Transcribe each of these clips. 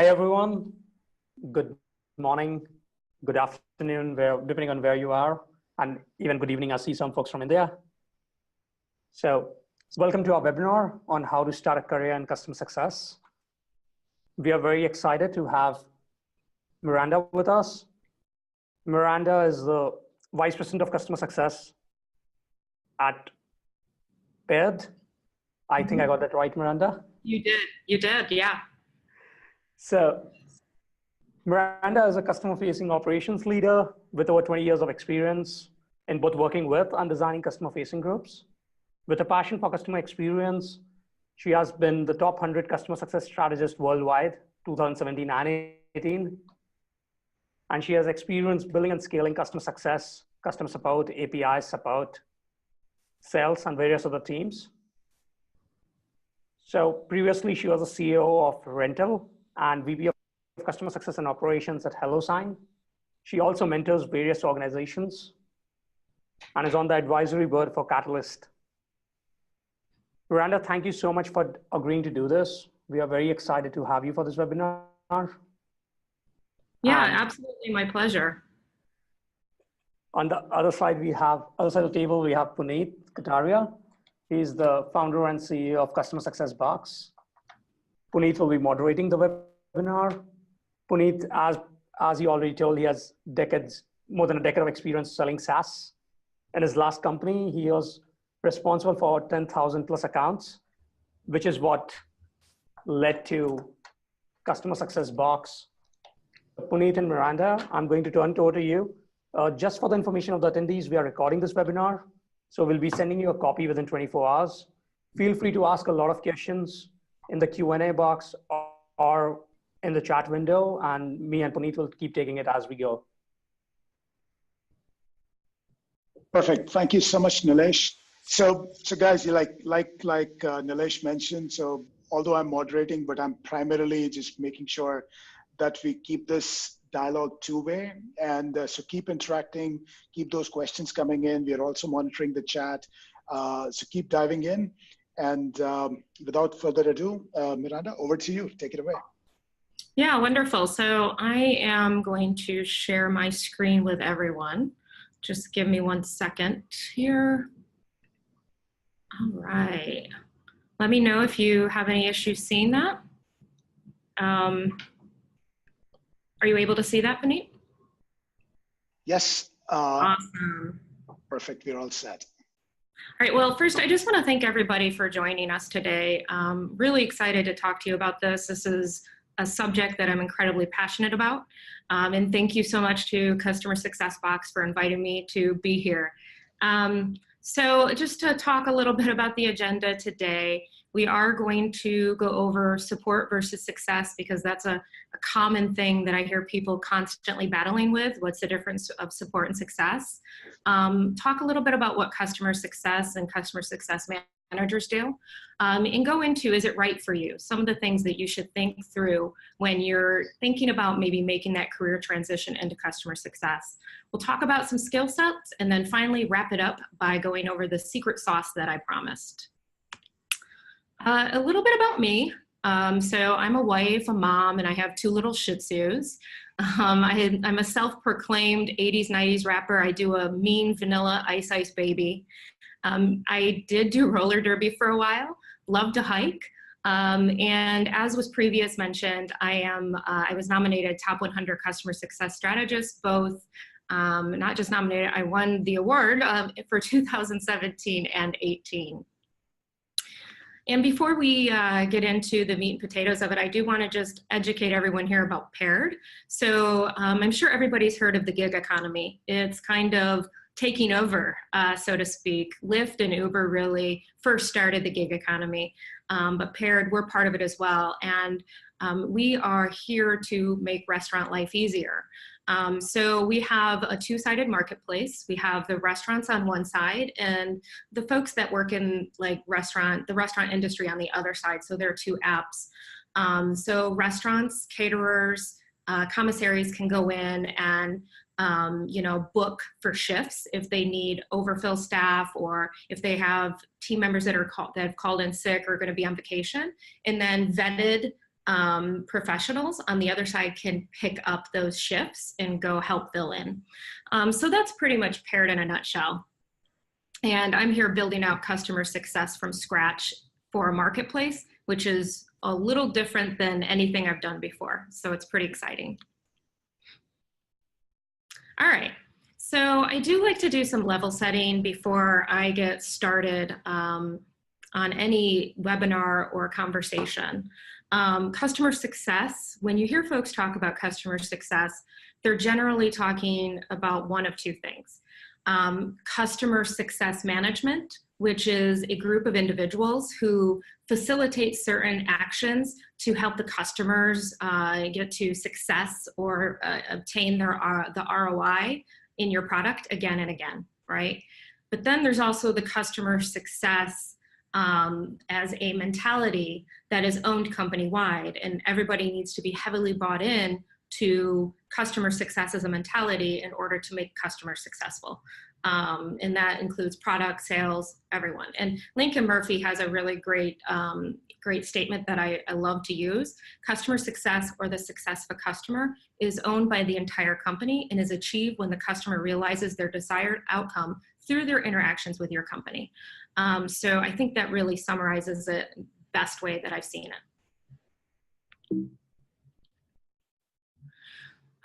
Hi, everyone. Good morning, good afternoon, depending on where you are, and even good evening. I see some folks from India. So welcome to our webinar on how to start a career in customer success. We are very excited to have Maranda with us. Maranda is the Vice President of Customer Success at Paired. I think I got that right, Maranda? You did, yeah. So Maranda is a customer-facing operations leader with over 20 years of experience in both working with and designing customer-facing groups. With a passion for customer experience, she has been the top 100 customer success strategist worldwide, 2017 and 18. And she has experience building and scaling customer success, customer support, API support, sales, and various other teams. So previously, she was a CEO of Rental and VP of Customer Success and Operations at HelloSign. She also mentors various organizations and is on the advisory board for Catalyst. Maranda, thank you so much for agreeing to do this. We are very excited to have you for this webinar. Yeah, absolutely, my pleasure. On the other side, other side of the table, we have Puneet Kataria. He's the founder and CEO of Customer Success Box. Puneet will be moderating the webinar. Puneet, as he already told, he has more than a decade of experience selling SaaS. In his last company, he was responsible for 10,000 plus accounts, which is what led to Customer Success Box. Puneet and Maranda, I'm going to turn it over to you. Just for the information of the attendees, we are recording this webinar. So we'll be sending you a copy within 24 hours. Feel free to ask a lot of questions in the Q&A box or in the chat window, and me and Puneet will keep taking it as we go. Perfect. Thank you so much, Nilesh. So guys, like Nilesh mentioned, so although I'm moderating, but I'm primarily just making sure that we keep this dialogue two-way. And so keep interacting, keep those questions coming in. We are also monitoring the chat. So keep diving in. And without further ado, Maranda, over to you. Take it away. Yeah, wonderful. So I am going to share my screen with everyone. Just give me 1 second here. All right. Let me know if you have any issues seeing that. Are you able to see that, Puneet? Yes. Awesome. Perfect. We're all set. All right, well, first, I just want to thank everybody for joining us today. Really excited to talk to you about this. This is a subject that I'm incredibly passionate about. And thank you so much to Customer Success Box for inviting me to be here. So just to talk a little bit about the agenda today, we are going to go over support versus success, because that's a common thing that I hear people constantly battling with. What's the difference of support and success? Talk a little bit about what customer success and customer success managers do, and go into, is it right for you? Some of the things that you should think through when you're thinking about maybe making that career transition into customer success. We'll talk about some skill sets, and then finally wrap it up by going over the secret sauce that I promised. A little bit about me. So I'm a wife, a mom, and I have 2 little Shih Tzus. I'm a self-proclaimed 80s, 90s rapper. I do a mean vanilla Ice Baby. I did do roller derby for a while, love to hike. And as was previous mentioned, I was nominated Top 100 Customer Success Strategist, both, not just nominated, I won the award for 2017 and 18. And before we get into the meat and potatoes of it, I do want to just educate everyone here about Paired. So I'm sure everybody's heard of the gig economy. It's kind of taking over, so to speak. Lyft and Uber really first started the gig economy, but Paired, we're part of it as well. And we are here to make restaurant life easier. So we have a 2-sided marketplace. We have the restaurants on one side and the folks that work in the restaurant industry on the other side. So there are 2 apps. So restaurants, caterers, commissaries can go in and book for shifts if they need overfill staff, or if they have team members that have called in sick or going to be on vacation, and then vetted professionals on the other side can pick up those shifts and go help fill in. So that's pretty much paired in a nutshell. And I'm here building out customer success from scratch for a marketplace, which is a little different than anything I've done before. So it's pretty exciting. All right. So I do like to do some level setting before I get started on any webinar or conversation. Customer success, when you hear folks talk about customer success, they're generally talking about one of two things. Customer success management, which is a group of individuals who facilitate certain actions to help the customers get to success or obtain the ROI in your product again and again, right? But then there's also the customer success as a mentality that is owned company-wide, and everybody needs to be heavily bought in to customer success as a mentality in order to make customers successful. And that includes product, sales, everyone. And Lincoln Murphy has a really great statement that I love to use. Customer success, or the success of a customer, is owned by the entire company and is achieved when the customer realizes their desired outcome through their interactions with your company. So I think that really summarizes it best way that I've seen it.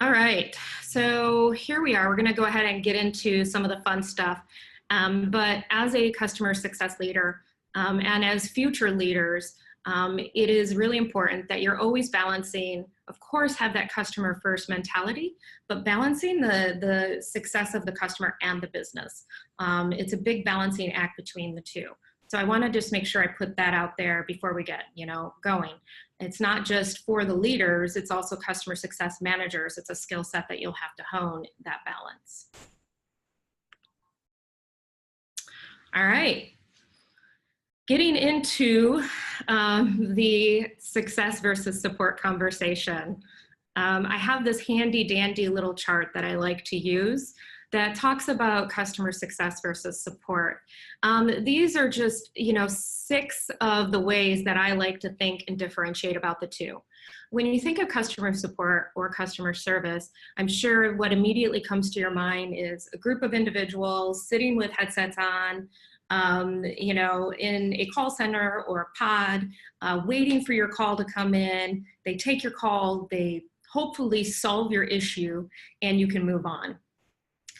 All right, so here we are. We're going to go ahead and get into some of the fun stuff. But as a customer success leader and as future leaders, it is really important that you're always balancing, of course, have that customer first mentality, but balancing the success of the customer and the business. It's a big balancing act between the two. So I want to just make sure I put that out there before we get, going. It's not just for the leaders, it's also customer success managers. It's a skill set that you'll have to hone that balance. All right. Getting into the success versus support conversation. I have this handy dandy little chart that I like to use that talks about customer success versus support. These are just, 6 of the ways that I like to think and differentiate about the two. When you think of customer support or customer service, I'm sure what immediately comes to your mind is a group of individuals sitting with headsets on, in a call center or a pod, waiting for your call to come in. They take your call, they hopefully solve your issue, and you can move on.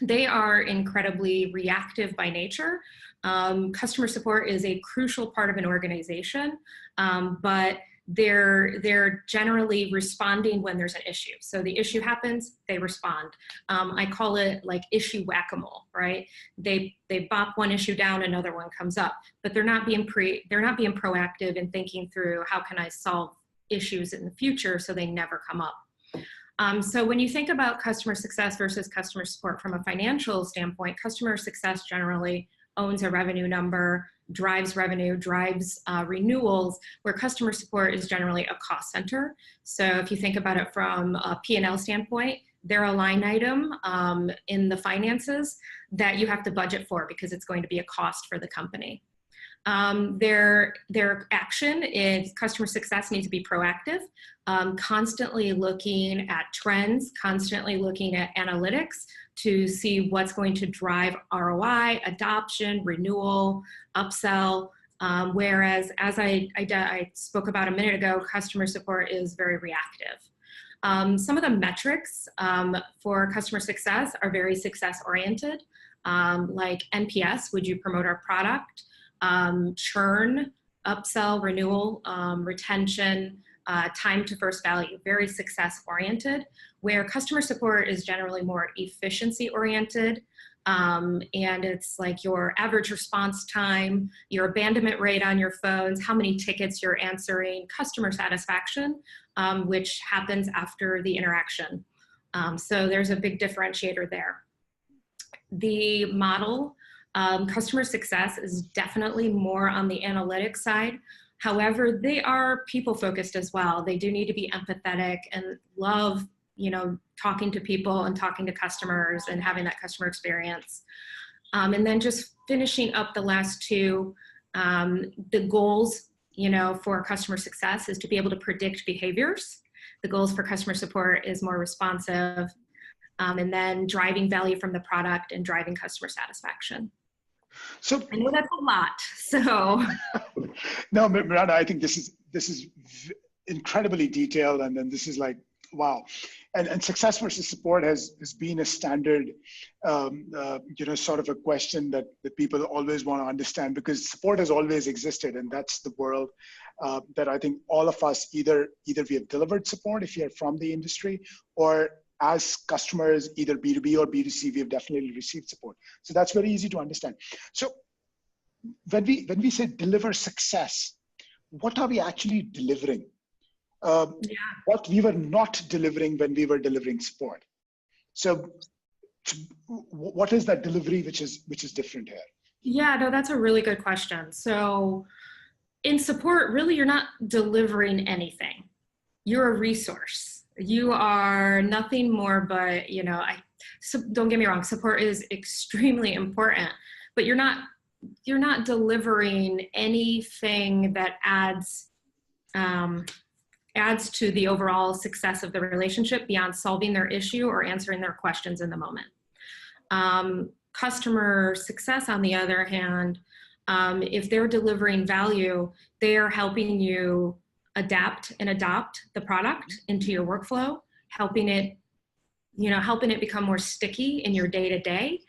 They are incredibly reactive by nature. Customer support is a crucial part of an organization, but they're generally responding when there's an issue. So the issue happens, they respond. I call it like issue whack-a-mole, right? They bop one issue down, another one comes up, but they're not being proactive in thinking through how can I solve issues in the future so they never come up. So when you think about customer success versus customer support from a financial standpoint, customer success generally owns a revenue number, drives revenue, drives renewals, where customer support is generally a cost center. So if you think about it from a P&L standpoint, they're a line item in the finances that you have to budget for because it's going to be a cost for the company. Their action is customer success needs to be proactive, constantly looking at trends, constantly looking at analytics to see what's going to drive ROI, adoption, renewal, upsell. Whereas, as I spoke about a minute ago, customer support is very reactive. Some of the metrics for customer success are very success-oriented, like NPS, would you promote our product? Churn, upsell, renewal, retention, time to first value, very success-oriented, where customer support is generally more efficiency-oriented, and it's like your average response time, your abandonment rate on your phones, how many tickets you're answering, customer satisfaction, which happens after the interaction. So there's a big differentiator there. The model, customer success is definitely more on the analytics side. However, they are people-focused as well. They do need to be empathetic and love, talking to people and talking to customers and having that customer experience. And then just finishing up the last two, the goals for customer success is to be able to predict behaviors. The goals for customer support is more responsive, and then driving value from the product and driving customer satisfaction. So I know that's a lot. So no, Miranda, I think this is incredibly detailed, and then this is like, wow. And success versus support has been a standard, sort of a question that people always want to understand, because support has always existed, and that's the world that I think all of us either we have delivered support if you're from the industry, or as customers, either B2B or B2C, we have definitely received support. So that's very easy to understand. So when we say deliver success, what are we actually delivering? What we were not delivering when we were delivering support. So what is that delivery which is different here? Yeah, no, that's a really good question. So in support, really, you're not delivering anything. You're a resource. You are nothing more but, so don't get me wrong, support is extremely important, but you're not delivering anything that adds to the overall success of the relationship beyond solving their issue or answering their questions in the moment. Customer success, on the other hand, if they're delivering value, they are helping you adapt and adopt the product into your workflow, helping it become more sticky in your day-to-day,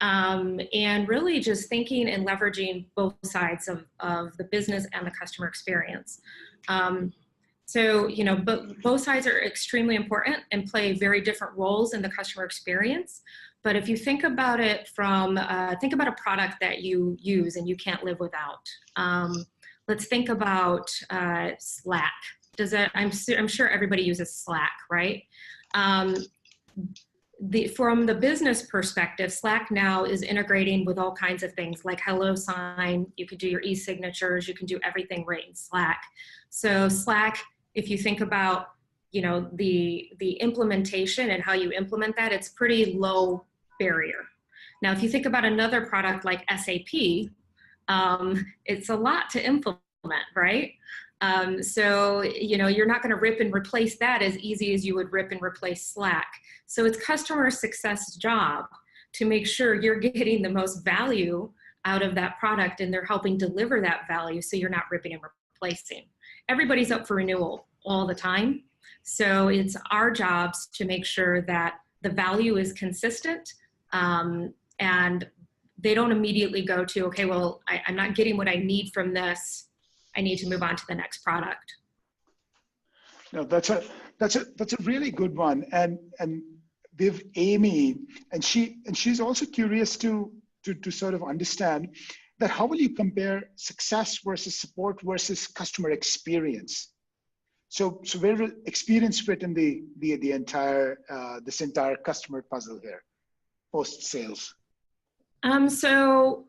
and really just thinking and leveraging both sides of the business and the customer experience. So, both sides are extremely important and play very different roles in the customer experience. But if you think about it think about a product that you use and you can't live without. Let's think about Slack. I'm sure everybody uses Slack, right? From the business perspective, Slack now is integrating with all kinds of things like HelloSign. You could do your e-signatures. You can do everything right in Slack. So Slack, if you think about, the implementation and how you implement that, it's pretty low barrier. Now, if you think about another product like SAP, it's a lot to implement, right? So, you're not going to rip and replace that as easy as you would rip and replace Slack. So it's customer success job to make sure you're getting the most value out of that product, and they're helping deliver that value so you're not ripping and replacing. Everybody's up for renewal all the time. So it's our jobs to make sure that the value is consistent, and they don't immediately go to, okay, well, I'm not getting what I need from this. I need to move on to the next product. No, that's a really good one. And with Amy, and she's also curious to sort of understand that how will you compare success versus support versus customer experience? So where will experience fit in the entire this entire customer puzzle here, post sales? So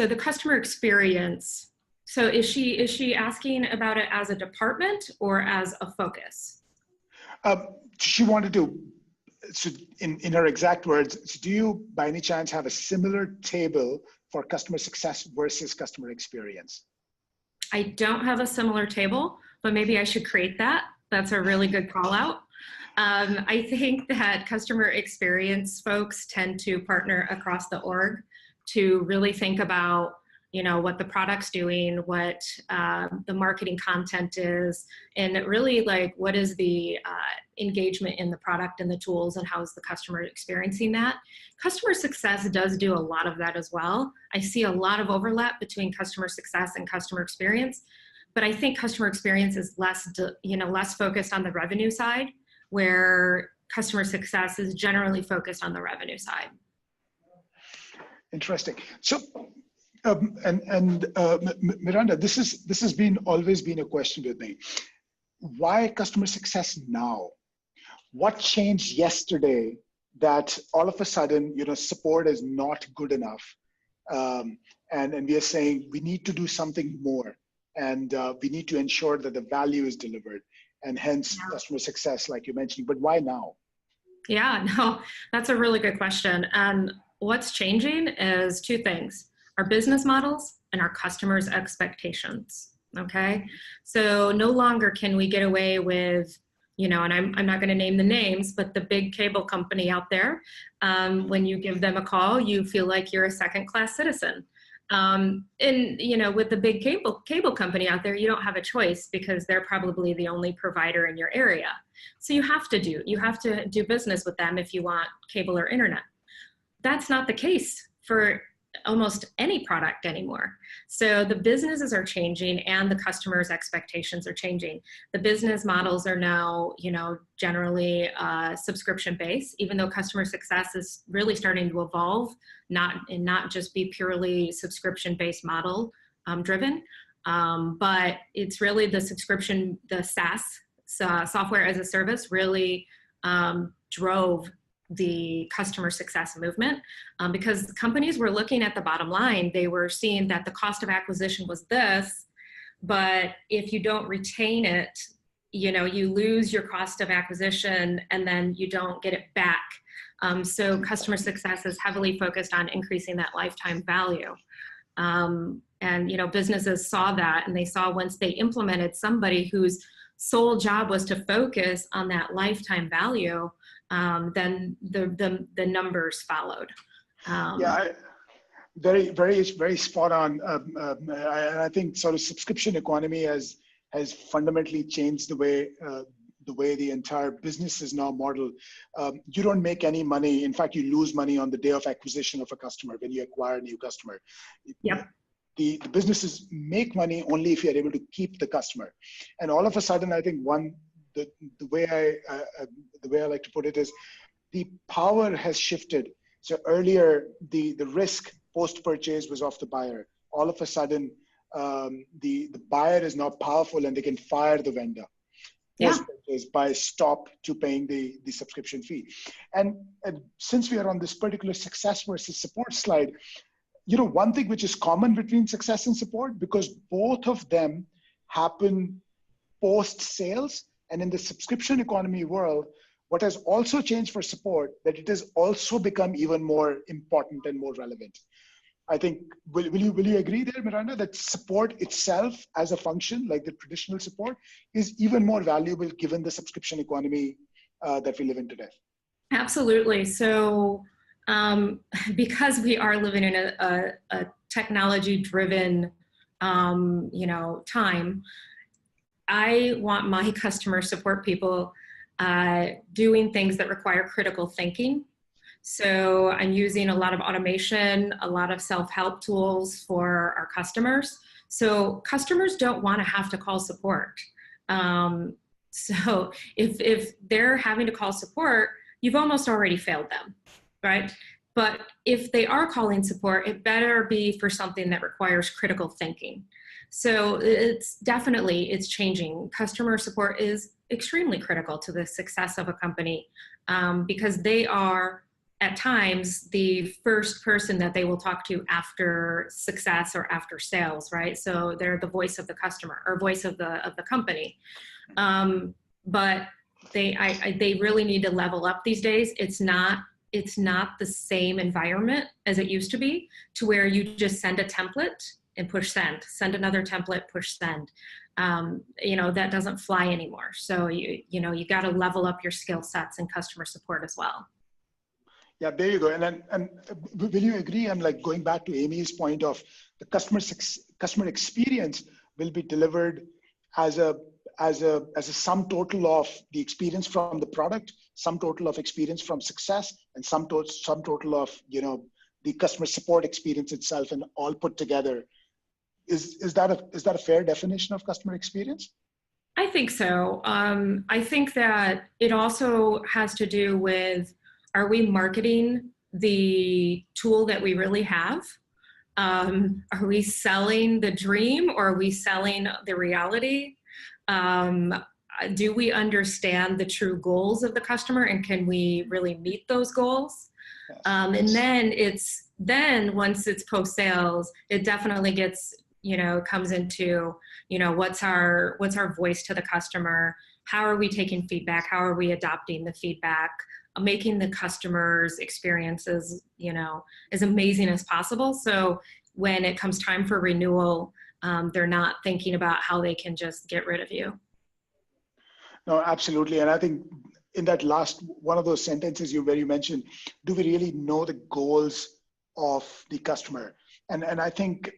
the customer experience. So is she asking about it as a department or as a focus? She wanted to. So in her exact words, do you by any chance have a similar table for customer success versus customer experience? I don't have a similar table, but maybe I should create that. That's a really good call out. I think that customer experience folks tend to partner across the org to really think about, what the product's doing, what the marketing content is, and really like what is the engagement in the product and the tools, and how is the customer experiencing that. Customer success does do a lot of that as well. I see a lot of overlap between customer success and customer experience, but I think customer experience is less focused on the revenue side, where customer success is generally focused on the revenue side. Interesting. So, Miranda, this has always been a question with me. Why customer success now? What changed yesterday that all of a sudden, support is not good enough, and we are saying we need to do something more, and we need to ensure that the value is delivered, and hence customer success, like you mentioned. But why now? Yeah, no, that's a really good question. And what's changing is two things. our business models and our customers' expectations. Okay, so no longer can we get away with, you know, and I'm not going to name the names, but the big cable company out there, when you give them a call, you feel like you're a second-class citizen. And, you know, with the big cable company out there, you don't have a choice because they're probably the only provider in your area. So you have to do business with them if you want cable or internet. That's not the case for almost any product anymore. So the businesses are changing and the customers' expectations are changing. The business models are now, you know, generally subscription-based, even though customer success is really starting to evolve, not just be purely subscription-based model driven, but it's really the subscription, the SaaS, software as a service, really drove the customer success movement, because companies were looking at the bottom line. They were seeing that the cost of acquisition was this, but if you don't retain it, you know, you lose your cost of acquisition and then you don't get it back. So customer success is heavily focused on increasing that lifetime value. And, you know, businesses saw that, and they saw once they implemented somebody whose sole job was to focus on that lifetime value, then the numbers followed. Very spot on. I think sort of subscription economy has fundamentally changed the way the entire business is now modeled. You don't make any money. In fact, you lose money on the day of acquisition of a customer when you acquire a new customer. Yep. The businesses make money only if you're able to keep the customer. And all of a sudden, I think the way I like to put it is the power has shifted. So earlier, the risk post-purchase was off the buyer. All of a sudden, the buyer is now powerful and they can fire the vendor post-purchase by stop to paying the subscription fee. And since we are on this particular success versus support slide, you know, one thing which is common between success and support, because both of them happen post-sales. And in the subscription economy world, what has also changed for support, that it has also become even more important and more relevant. I think, will you agree there, Miranda, that support itself as a function, like the traditional support, is even more valuable given the subscription economy that we live in today? Absolutely. So because we are living in a technology-driven, you know, time, I want my customer support people doing things that require critical thinking. So I'm using a lot of automation, a lot of self-help tools for our customers. So customers don't want to have to call support. So if they're having to call support, you've almost already failed them, right? But if they are calling support, it better be for something that requires critical thinking. So it's changing. Customer support is extremely critical to the success of a company, because they are at times the first person that they will talk to after success or after sales, right? So they're the voice of the customer or voice of the company. But they really need to level up these days. It's not the same environment as it used to be, to where you just send a template and push send another template, push send. You know, that doesn't fly anymore. So you got to level up your skill sets in customer support as well. Yeah, there you go. And will you agree? I'm like going back to Amy's point of the customer experience will be delivered as a sum total of the experience from the product, sum total of experience from success, and sum total of, you know, the customer support experience itself, and all put together. Is that a fair definition of customer experience? I think so. I think that it also has to do with, are we marketing the tool that we really have? Are we selling the dream, or are we selling the reality? Do we understand the true goals of the customer, and can we really meet those goals? Yes. And then once it's post-sales, it definitely gets, you know, comes into, you know, what's our voice to the customer? How are we taking feedback? How are we adopting the feedback? Making the customer's experiences, you know, as amazing as possible. So when it comes time for renewal, they're not thinking about how they can just get rid of you. No, absolutely. And I think in that last one of those sentences where you mentioned, do we really know the goals of the customer? And I think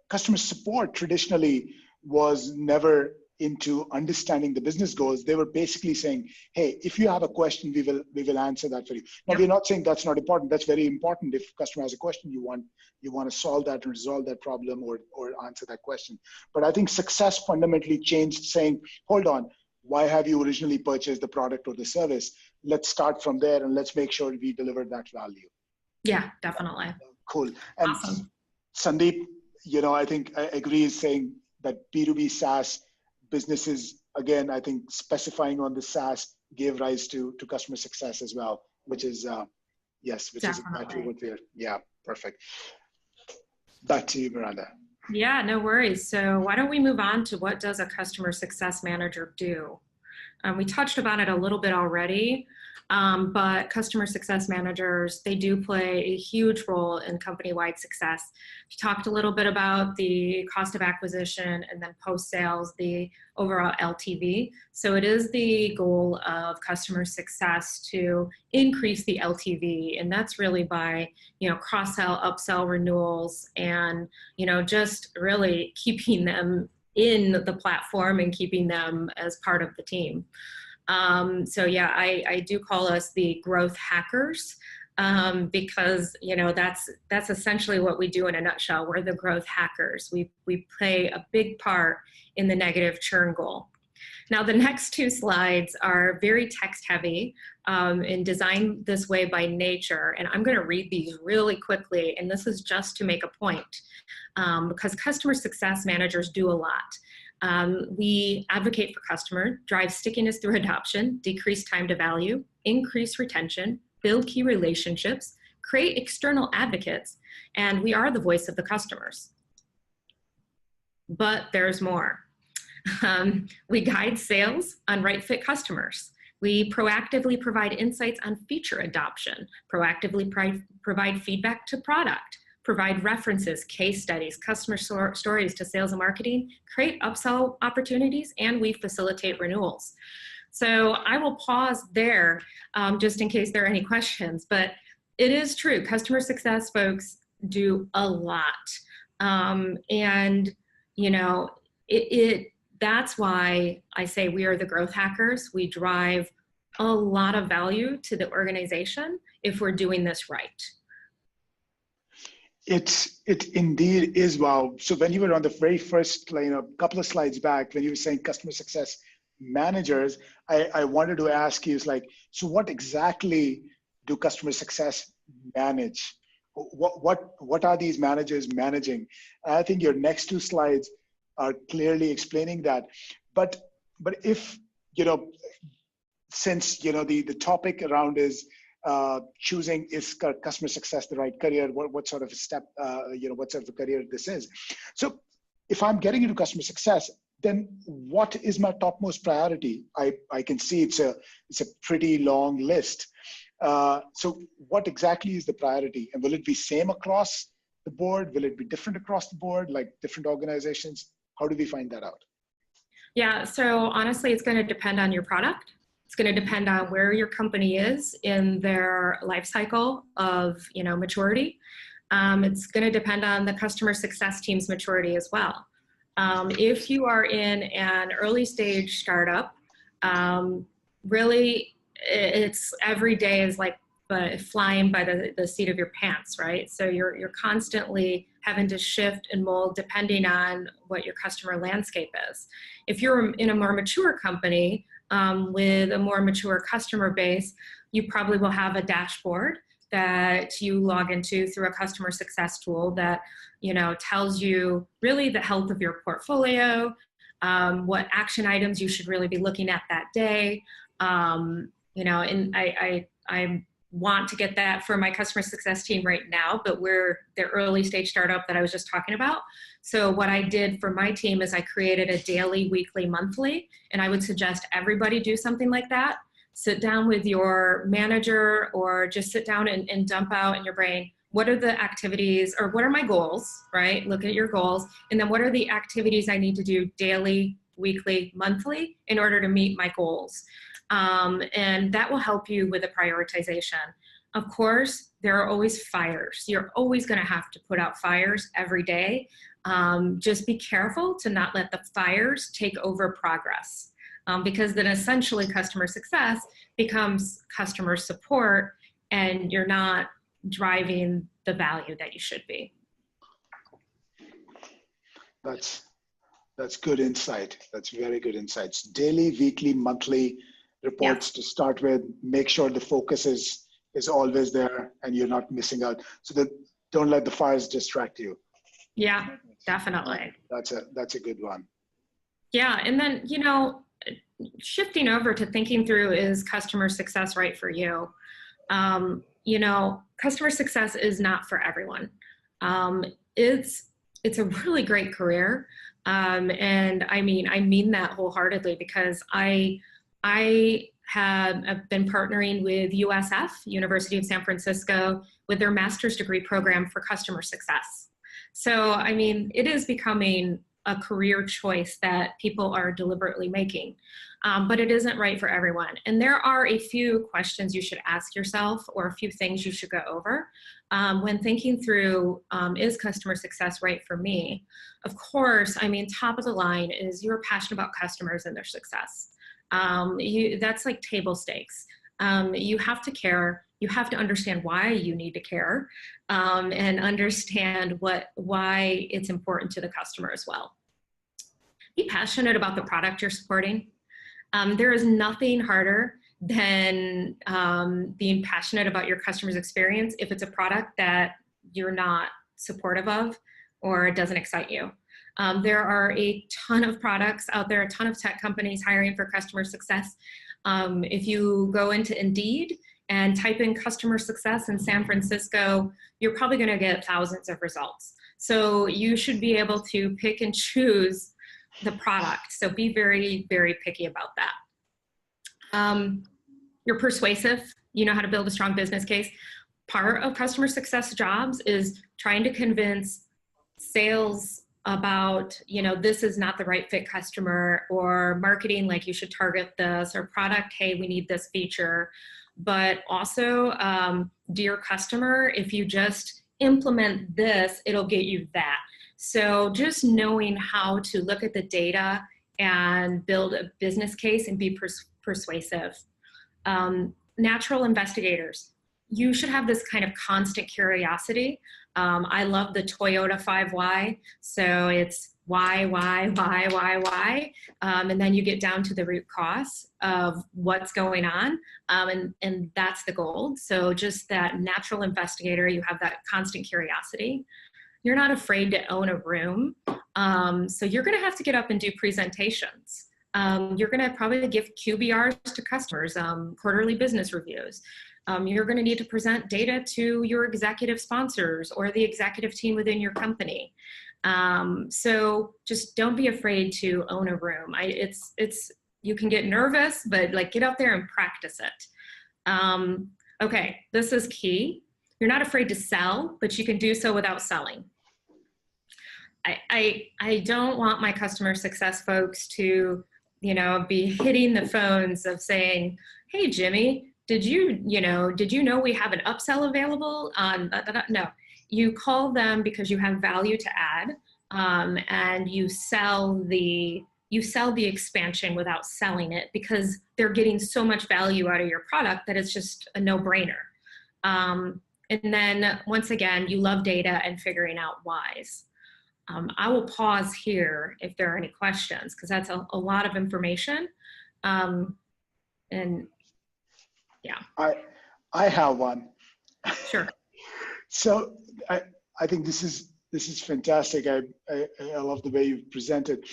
customer support traditionally was never into understanding the business goals. They were basically saying, hey, if you have a question, we will answer that for you. Now, we're not saying that's not important. That's very important. If customer has a question, you want to solve that and resolve that problem or answer that question. But I think success fundamentally changed, saying, hold on, why have you originally purchased the product or the service? Let's start from there and let's make sure we deliver that value. Yeah, definitely. Cool. And awesome. Sandeep, I think I agree, is saying that B2B SaaS businesses, again, I think specifying on the SaaS gave rise to customer success as well, which is, yes, which is exactly what we're, perfect. Back to you, Maranda. Yeah, no worries. So why don't we move on to what does a customer success manager do? We touched about it a little bit already, but customer success managers, they do play a huge role in company-wide success. We talked a little bit about the cost of acquisition and then post-sales, the overall LTV. So it is the goal of customer success to increase the LTV, and that's really by, cross-sell, upsell, renewals, and, just really keeping them in the platform and keeping them as part of the team. So yeah, I do call us the growth hackers, because that's essentially what we do in a nutshell. We're the growth hackers. We play a big part in the negative churn goal. Now, the next two slides are very text heavy and designed this way by nature. And I'm going to read these really quickly. And this is just to make a point, because customer success managers do a lot. We advocate for customer, drive stickiness through adoption, decrease time to value, increase retention, build key relationships, create external advocates, and we are the voice of the customers. But there's more. We guide sales on right fit customers. We proactively provide insights on feature adoption, proactively provide feedback to product, provide references, case studies, customer stories to sales and marketing, create upsell opportunities, and we facilitate renewals. So I will pause there just in case there are any questions, but it is true. Customer success folks do a lot. That's why I say we are the growth hackers. We drive a lot of value to the organization if we're doing this right. It indeed is. Wow. So when you were on the very first, a couple of slides back, when you were saying customer success managers, I wanted to ask you, so what exactly do customer success manage? What are these managers managing? And I think your next two slides are clearly explaining that. But if, since, the topic around is choosing, is customer success the right career? What sort of a step, what sort of a career this is? So if I'm getting into customer success, then what is my topmost priority? I can see it's a pretty long list. So what exactly is the priority? And will it be same across the board? Will it be different across the board, like different organizations? How do we find that out? Yeah, so honestly, it's going to depend on your product. It's going to depend on where your company is in their life cycle of maturity. It's going to depend on the customer success team's maturity as well. If you are in an early stage startup, really it's every day is like flying by the seat of your pants, right? So you're constantly having to shift and mold depending on what your customer landscape is. If you're in a more mature company with a more mature customer base, you probably will have a dashboard that you log into through a customer success tool that tells you really the health of your portfolio, what action items you should really be looking at that day. And I want to get that for my customer success team right now, but we're the early stage startup that I was just talking about. So what I did for my team is I created a daily, weekly, monthly, and I would suggest everybody do something like that. Sit down with your manager or just sit down and dump out in your brain, what are the activities, or what are my goals, right? Look at your goals. And then what are the activities I need to do daily, weekly, monthly in order to meet my goals? And that will help you with the prioritization. Of course, there are always fires. You're always going to have to put out fires every day. Just be careful to not let the fires take over progress, because then essentially customer success becomes customer support, and you're not driving the value that you should be. That's good insight. That's very good insights. Daily, weekly, monthly reports to start with. Make sure the focus is always there and you're not missing out. So that don't let the fires distract you. Yeah, definitely. That's a good one. Yeah, and then, you know, shifting over to thinking through, is customer success right for you? You know, customer success is not for everyone. It's a really great career. And I mean that wholeheartedly, because I have been partnering with USF, University of San Francisco, with their master's degree program for customer success. So, I mean, it is becoming a career choice that people are deliberately making, but it isn't right for everyone. And there are a few questions you should ask yourself, or a few things you should go over when thinking through, is customer success right for me? Of course, I mean, top of the line is you're passionate about customers and their success. That's like table stakes. You have to care. You have to understand why you need to care, and understand why it's important to the customer as well. Be passionate about the product you're supporting. There is nothing harder than being passionate about your customer's experience if it's a product that you're not supportive of or it doesn't excite you. There are a ton of products out there, a ton of tech companies hiring for customer success. If you go into Indeed and type in customer success in San Francisco, you're probably going to get thousands of results. So you should be able to pick and choose the product. So be very, very picky about that. You're persuasive. You know how to build a strong business case. Part of customer success jobs is trying to convince sales about, you know, this is not the right fit customer, or marketing, like you should target this, or product, hey, we need this feature. But also, dear customer, if you just implement this, it'll get you that. So just knowing how to look at the data and build a business case and be persuasive. Natural investigators. You should have this kind of constant curiosity. I love the Toyota 5 So it's why, and then you get down to the root cause of what's going on, and that's the gold. So just that natural investigator, you have that constant curiosity. You're not afraid to own a room. So you're gonna have to get up and do presentations. You're gonna probably give QBRs to customers, quarterly business reviews. You're going to need to present data to your executive sponsors or the executive team within your company. So just don't be afraid to own a room. You can get nervous, but like get out there and practice it. Okay, this is key. You're not afraid to sell, but you can do so without selling. I don't want my customer success folks to, you know, be hitting the phones of saying, hey, Jimmy, did you know we have an upsell available on, no, you call them because you have value to add, and you sell the expansion without selling it, because they're getting so much value out of your product that it's just a no-brainer. And then once again, you love data and figuring out whys. I will pause here if there are any questions, because that's a lot of information. And yeah. I have one. Sure. So I think this is fantastic. I love the way you've presented.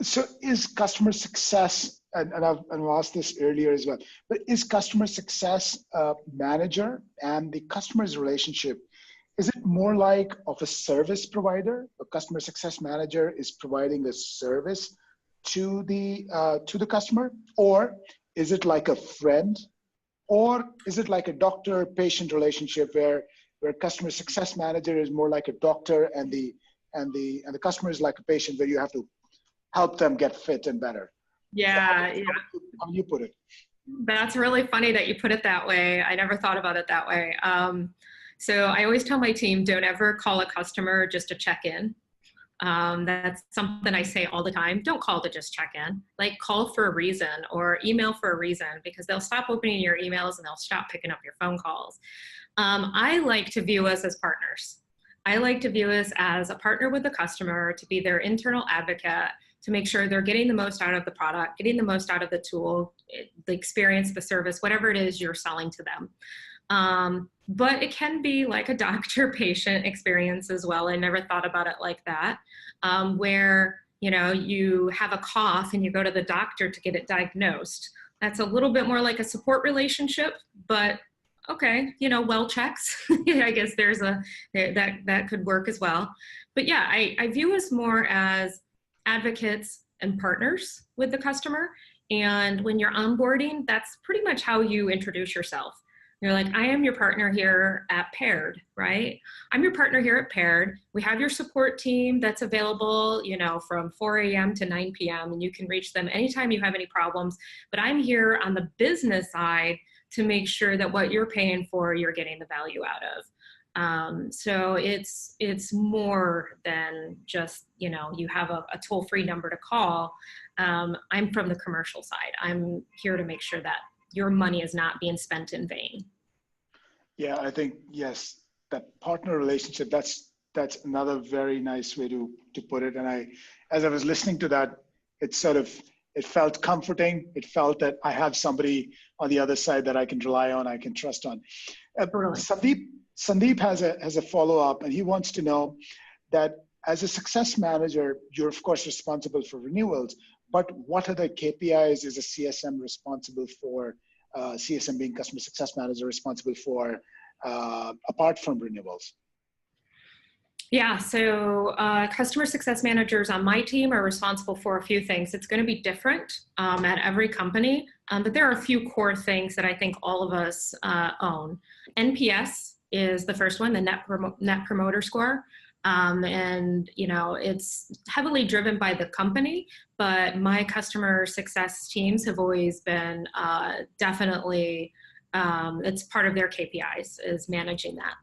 So is customer success, and I've asked this earlier as well, but is customer success manager and the customer's relationship, is it more like of a service provider? A customer success manager is providing a service to the customer, or is it like a friend, or is it like a doctor-patient relationship where where customer success manager is more like a doctor, and the customer is like a patient, where you have to help them get fit and better. Yeah. How do you put it? That's really funny that you put it that way. I never thought about it that way. So I always tell my team, don't ever call a customer just to check in. That's something I say all the time. Don't call to just check in. Like, call for a reason, or email for a reason, because they'll stop opening your emails and they'll stop picking up your phone calls. I like to view us as partners. I like to view us as a partner with the customer, to be their internal advocate, to make sure they're getting the most out of the product, getting the most out of the tool, the experience, the service, whatever it is you're selling to them. But it can be like a doctor-patient experience as well. I never thought about it like that, where, you know, you have a cough and you go to the doctor to get it diagnosed. That's a little bit more like a support relationship, but okay, you know, well checks. I guess that could work as well. But yeah, I view us more as advocates and partners with the customer. And when you're onboarding, that's pretty much how you introduce yourself. You're like, I am your partner here at Paired, right? I'm your partner here at Paired. We have your support team that's available, you know, from 4 a.m. to 9 p.m. and you can reach them anytime you have any problems. But I'm here on the business side to make sure that what you're paying for, you're getting the value out of. So it's more than just, you know, you have a toll-free number to call. I'm from the commercial side. I'm here to make sure that your money is not being spent in vain. Yeah, I think, yes, that partner relationship, that's another very nice way to put it. And as I was listening to that, it felt comforting. It felt that I have somebody on the other side that I can rely on, I can trust on. Sandeep has a follow-up, and he wants to know that as a success manager, you're of course responsible for renewals, but what other KPIs is a CSM responsible for, CSM being customer success manager, responsible for apart from renewals? Yeah, so customer success managers on my team are responsible for a few things. It's going to be different at every company, but there are a few core things that I think all of us own. NPS is the first one, the Net Promoter Score. And, you know, it's heavily driven by the company, but my customer success teams have always been definitely, it's part of their KPIs, is managing that.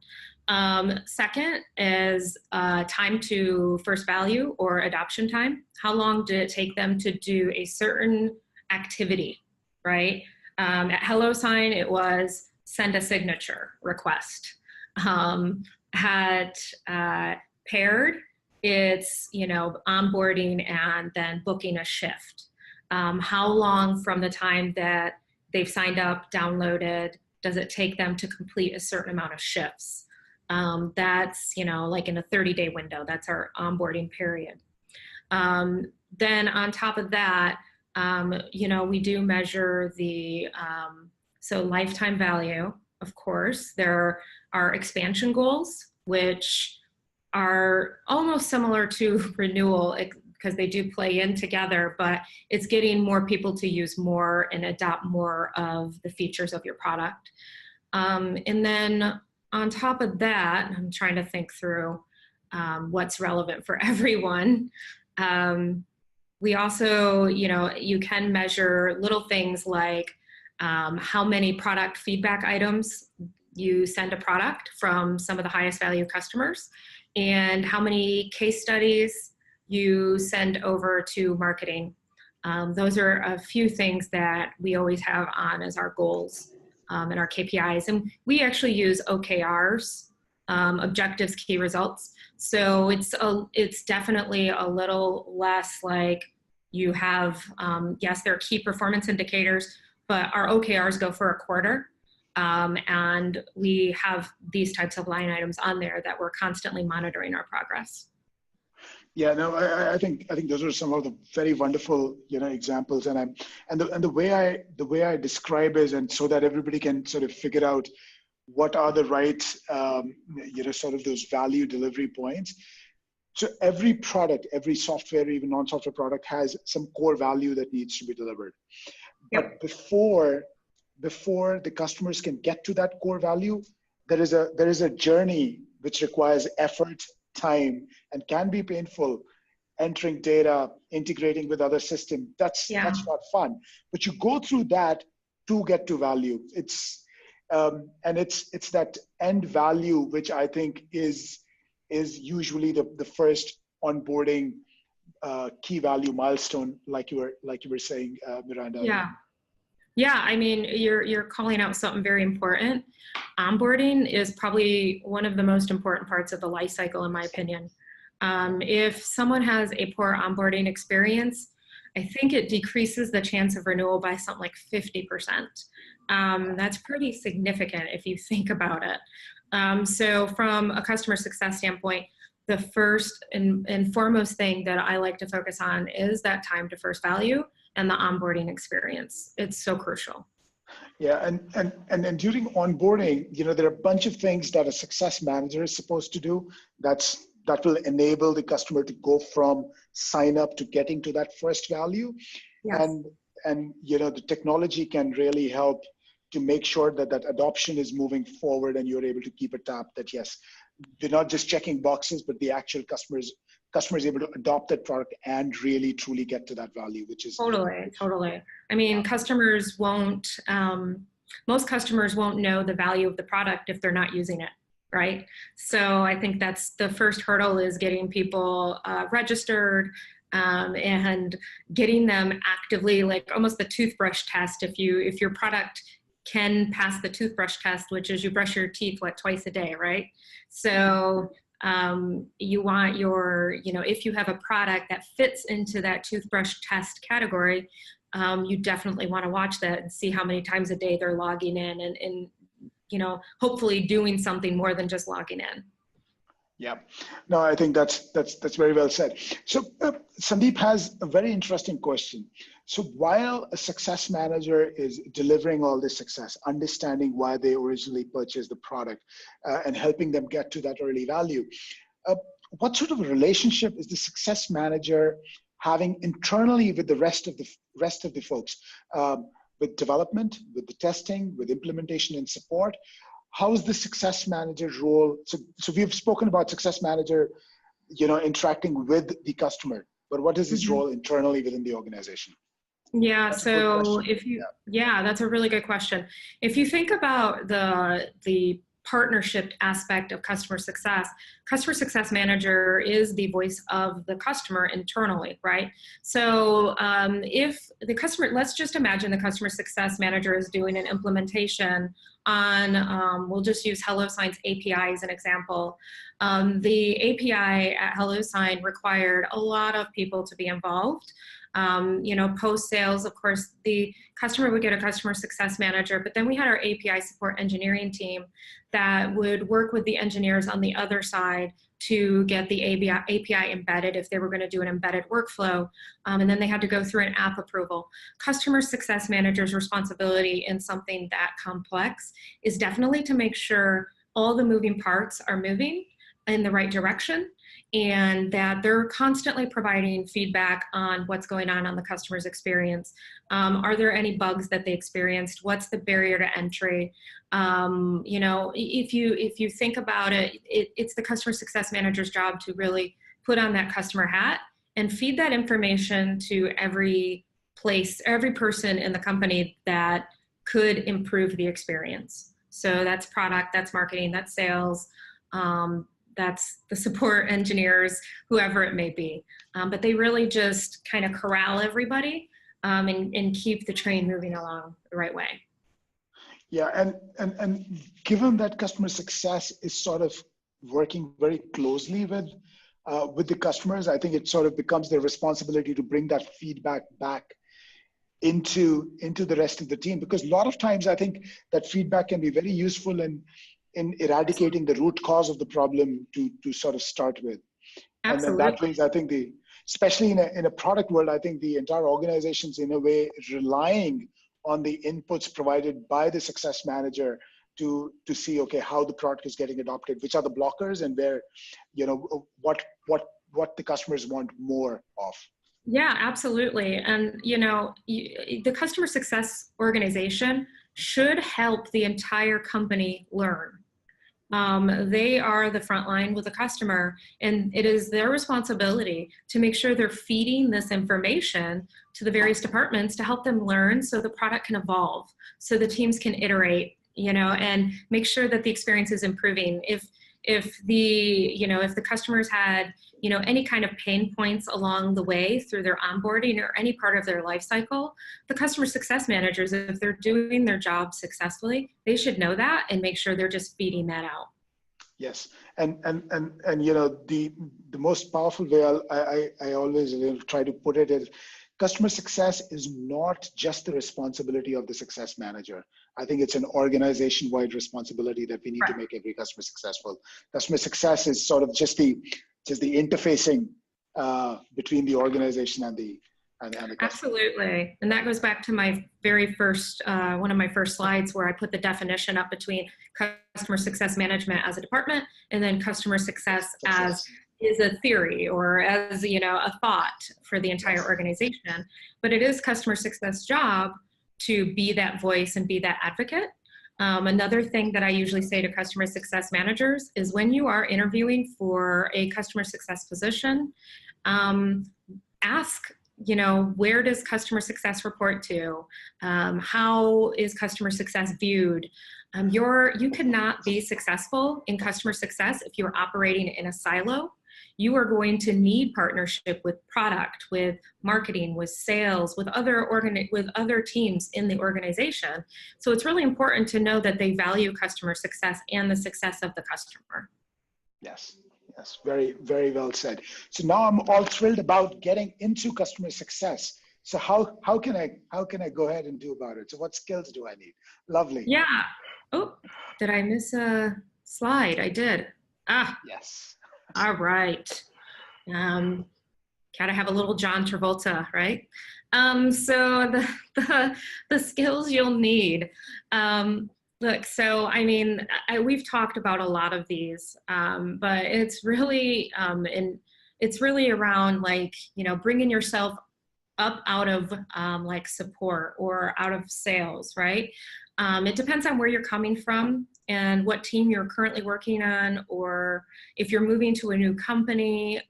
Second is time to first value or adoption time. How long did it take them to do a certain activity, right? At HelloSign, it was send a signature request. At Paired, it's, you know, onboarding and then booking a shift. How long from the time that they've signed up, downloaded, does it take them to complete a certain amount of shifts? That's, you know, like in a 30-day window, that's our onboarding period. Then on top of that, you know, we do measure the, so lifetime value, of course. There are expansion goals, which are almost similar to renewal because they do play in together, but it's getting more people to use more and adopt more of the features of your product. And then on top of that, I'm trying to think through what's relevant for everyone. We also, you know, you can measure little things like how many product feedback items you send a product from some of the highest value customers, and how many case studies you send over to marketing. Those are a few things that we always have on as our goals and our KPIs. And we actually use OKRs, objectives, key results. So it's definitely a little less like you have, yes, there are key performance indicators, but our OKRs go for a quarter. And we have these types of line items on there that we're constantly monitoring our progress. Yeah, no, I think those are some of the very wonderful, you know, examples, and the way I describe is, and so that everybody can sort of figure out what are the right, you know, sort of those value delivery points. So every product, every software, even non-software product, has some core value that needs to be delivered. Yep. But before the customers can get to that core value, there is a journey which requires effort, time, and can be painful. Entering data, integrating with other systems, that's not fun. But you go through that to get to value. And it's that end value which I think is usually the first onboarding key value milestone, like you were saying, Miranda. Yeah, I mean, you're calling out something very important. Onboarding is probably one of the most important parts of the life cycle, in my opinion. If someone has a poor onboarding experience, I think it decreases the chance of renewal by something like 50%. That's pretty significant if you think about it. So from a customer success standpoint, the first and foremost thing that I like to focus on is that time to first value and the onboarding experience. It's so crucial. Yeah, and during onboarding, there are a bunch of things that a success manager is supposed to do that will enable the customer to go from sign up to getting to that first value. Yes. And the technology can really help to make sure that adoption is moving forward and you're able to keep a tab that, yes, they're not just checking boxes, but the actual customer is able to adopt that product and really truly get to that value, which is totally. I mean, most customers won't know the value of the product if they're not using it, right? So I think that's the first hurdle, is getting people registered and getting them actively, like almost the toothbrush test. If your product can pass the toothbrush test, which is you brush your teeth twice a day, right? So you want if you have a product that fits into that toothbrush test category, you definitely want to watch that and see how many times a day they're logging in and hopefully doing something more than just logging in. Yeah, no, I think that's very well said. So Sandeep has a very interesting question. So while a success manager is delivering all this success, understanding why they originally purchased the product and helping them get to that early value, what sort of a relationship is the success manager having internally with the rest of the folks, with development, with the testing, with implementation and support? How is the success manager's role? So we've spoken about success manager, interacting with the customer, but what is his role internally within the organization? Yeah, so that's a really good question. If you think about the partnership aspect of customer success manager is the voice of the customer internally, right? So if the customer, let's just imagine the customer success manager is doing an implementation on, we'll just use HelloSign's API as an example. The API at HelloSign required a lot of people to be involved. Post sales, of course, the customer would get a customer success manager, but then we had our API support engineering team that would work with the engineers on the other side to get the API embedded if they were going to do an embedded workflow. And then they had to go through an app approval. Customer success manager's responsibility in something that complex is definitely to make sure all the moving parts are moving in the right direction, and that they're constantly providing feedback on what's going on the customer's experience. Are there any bugs that they experienced? What's the barrier to entry? If you think about it, it's the customer success manager's job to really put on that customer hat and feed that information to every person in the company that could improve the experience. So that's product, that's marketing, that's sales, that's the support engineers, whoever it may be. But they really just kind of corral everybody and keep the train moving along the right way. Yeah, and given that customer success is sort of working very closely with the customers, I think it sort of becomes their responsibility to bring that feedback back into the rest of the team, because a lot of times I think that feedback can be very useful in eradicating the root cause of the problem to sort of start with. Absolutely. And that means I think especially in a product world, I think the entire organization's in a way relying on the inputs provided by the success manager to see, okay, how the product is getting adopted, which are the blockers, and where, what the customers want more of. Yeah, absolutely. And, the customer success organization should help the entire company learn. They are the front line with the customer, and it is their responsibility to make sure they're feeding this information to the various departments to help them learn so the product can evolve, so the teams can iterate, and make sure that the experience is improving. If the customers had, any kind of pain points along the way through their onboarding or any part of their life cycle, the customer success managers, if they're doing their job successfully, they should know that and make sure they're just feeding that out. Yes, and the most powerful way I always try to put it is, customer success is not just the responsibility of the success manager. I think it's an organization-wide responsibility that we need to make every customer successful. Customer success is sort of just the interfacing between the organization and the customer. Absolutely, and that goes back to my very first, one of my first slides where I put the definition up between customer success management as a department and then customer success as is a theory or as a thought for the entire organization. But it is customer success job to be that voice and be that advocate. Another thing that I usually say to customer success managers is when you are interviewing for a customer success position, ask, where does customer success report to? How is customer success viewed? You could not be successful in customer success if you're operating in a silo. You are going to need partnership with product, with marketing, with sales, with other teams in the organization. So it's really important to know that they value customer success and the success of the customer. Yes, very, very well said. So now I'm all thrilled about getting into customer success. So how can I go ahead and do about it? So what skills do I need? Lovely. Yeah. Oh, did I miss a slide? I did. Yes. All right. Gotta have a little John Travolta, right? So the skills you'll need. Look, so I mean, we've talked about a lot of these, but it's really around bringing yourself up out of support or out of sales, right? It depends on where you're coming from and what team you're currently working on, or if you're moving to a new company,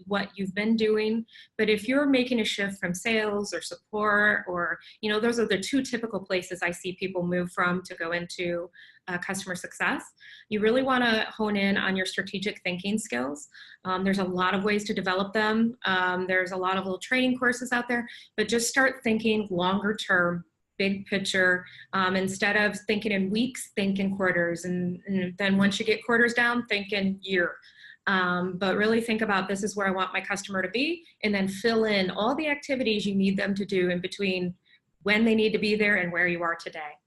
what you've been doing. But if you're making a shift from sales or support, or, those are the two typical places I see people move from to go into customer success, you really want to hone in on your strategic thinking skills. There's a lot of ways to develop them. There's a lot of little training courses out there, but just start thinking longer term, big picture. Instead of thinking in weeks, think in quarters. And then once you get quarters down, think in year. But really think about, this is where I want my customer to be, and then fill in all the activities you need them to do in between when they need to be there and where you are today.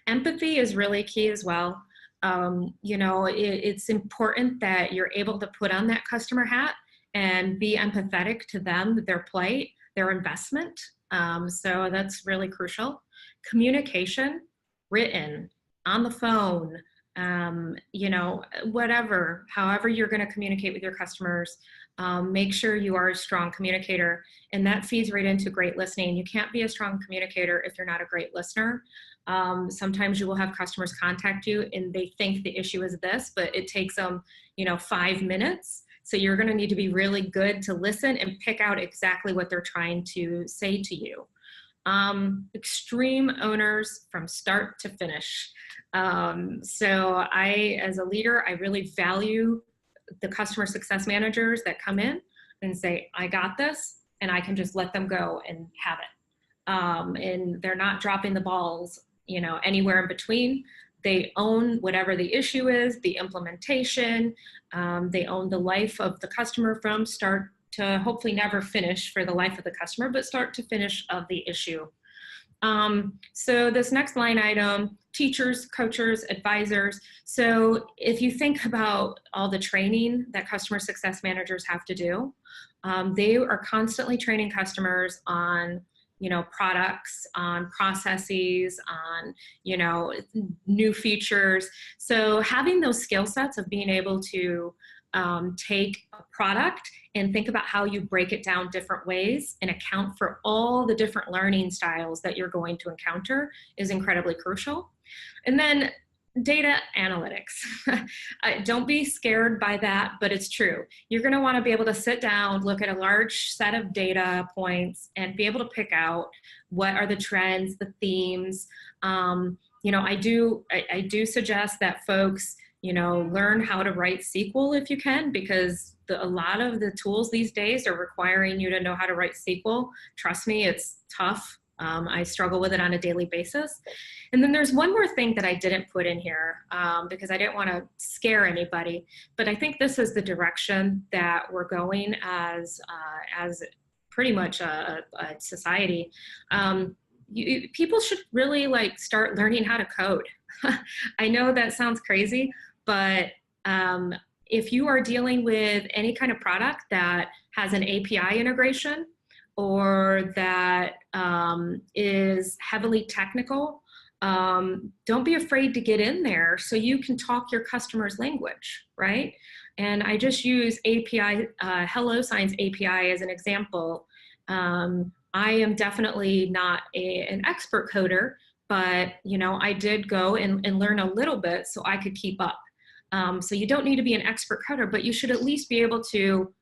Empathy is really key as well. It's important that you're able to put on that customer hat and be empathetic to them, their plight, their investment. So that's really crucial. Communication, written, on the phone, however you're going to communicate with your customers, make sure you are a strong communicator, and that feeds right into great listening. You can't be a strong communicator if you're not a great listener. Sometimes you will have customers contact you and they think the issue is this, but it takes them, 5 minutes. So you're going to need to be really good to listen and pick out exactly what they're trying to say to you. Extreme owners from start to finish. So as a leader, I really value the customer success managers that come in and say, I got this, and I can just let them go and have it. And they're not dropping the balls, anywhere in between. They own whatever the issue is, the implementation. They own the life of the customer from start to hopefully never finish for the life of the customer, but start to finish of the issue. So this next line item, teachers, coaches, advisors. So if you think about all the training that customer success managers have to do, they are constantly training customers on products, on processes, on, new features. So having those skill sets of being able to take a product and think about how you break it down different ways and account for all the different learning styles that you're going to encounter is incredibly crucial. And then data analytics. Don't be scared by that, but it's true. You're going to want to be able to sit down, look at a large set of data points, and be able to pick out what are the trends, the themes. I do suggest that folks, learn how to write SQL if you can, because a lot of the tools these days are requiring you to know how to write SQL. Trust me, it's tough. I struggle with it on a daily basis. And then there's one more thing that I didn't put in here because I didn't want to scare anybody, but I think this is the direction that we're going as pretty much a society. People should really start learning how to code. I know that sounds crazy, but if you are dealing with any kind of product that has an API integration, or that is heavily technical, don't be afraid to get in there so you can talk your customer's language, right? And I just use API, HelloSigns API as an example. I am definitely not an expert coder, but I did go and learn a little bit so I could keep up. So you don't need to be an expert coder, but you should at least be able to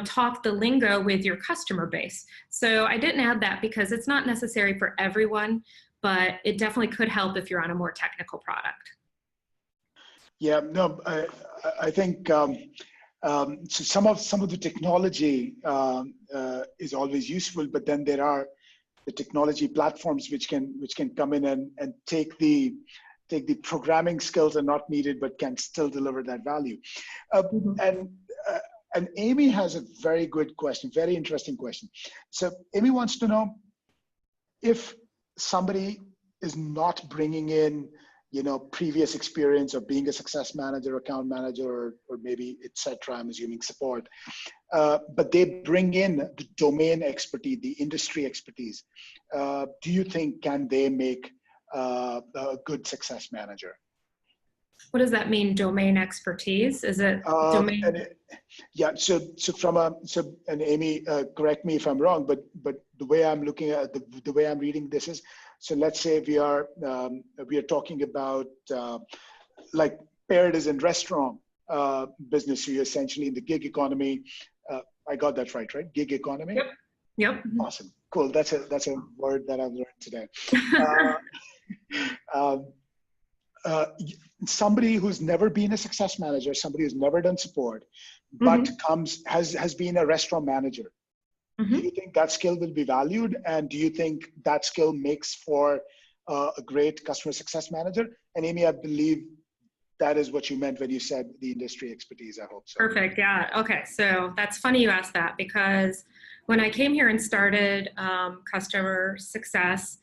talk the lingo with your customer base. So I didn't add that because it's not necessary for everyone, but it definitely could help if you're on a more technical product. Yeah, no, I think so some of the technology is always useful, but then there are the technology platforms which can come in and take the programming skills are not needed, but can still deliver that value. And Amy has a very good question, very interesting question. So Amy wants to know if somebody is not bringing in, previous experience of being a success manager, account manager, or maybe et cetera, I'm assuming support, but they bring in the domain expertise, the industry expertise. Do you think can they make a good success manager? What does that mean, domain expertise? Is it domain? And Amy, correct me if I'm wrong, but the way I'm looking at the way I'm reading this is, so let's say we are talking about like paired as in restaurant business. So you're essentially in the gig economy. I got that right? Gig economy. Yep. Awesome. Cool. That's a word that I've learned today. Somebody who's never been a success manager, somebody who's never done support, but has been a restaurant manager. Do you think that skill will be valued? And do you think that skill makes for a great customer success manager? And Amy, I believe that is what you meant when you said the industry expertise. I hope so. Perfect. Yeah. Okay. So that's funny you asked that, because when I came here and started customer success,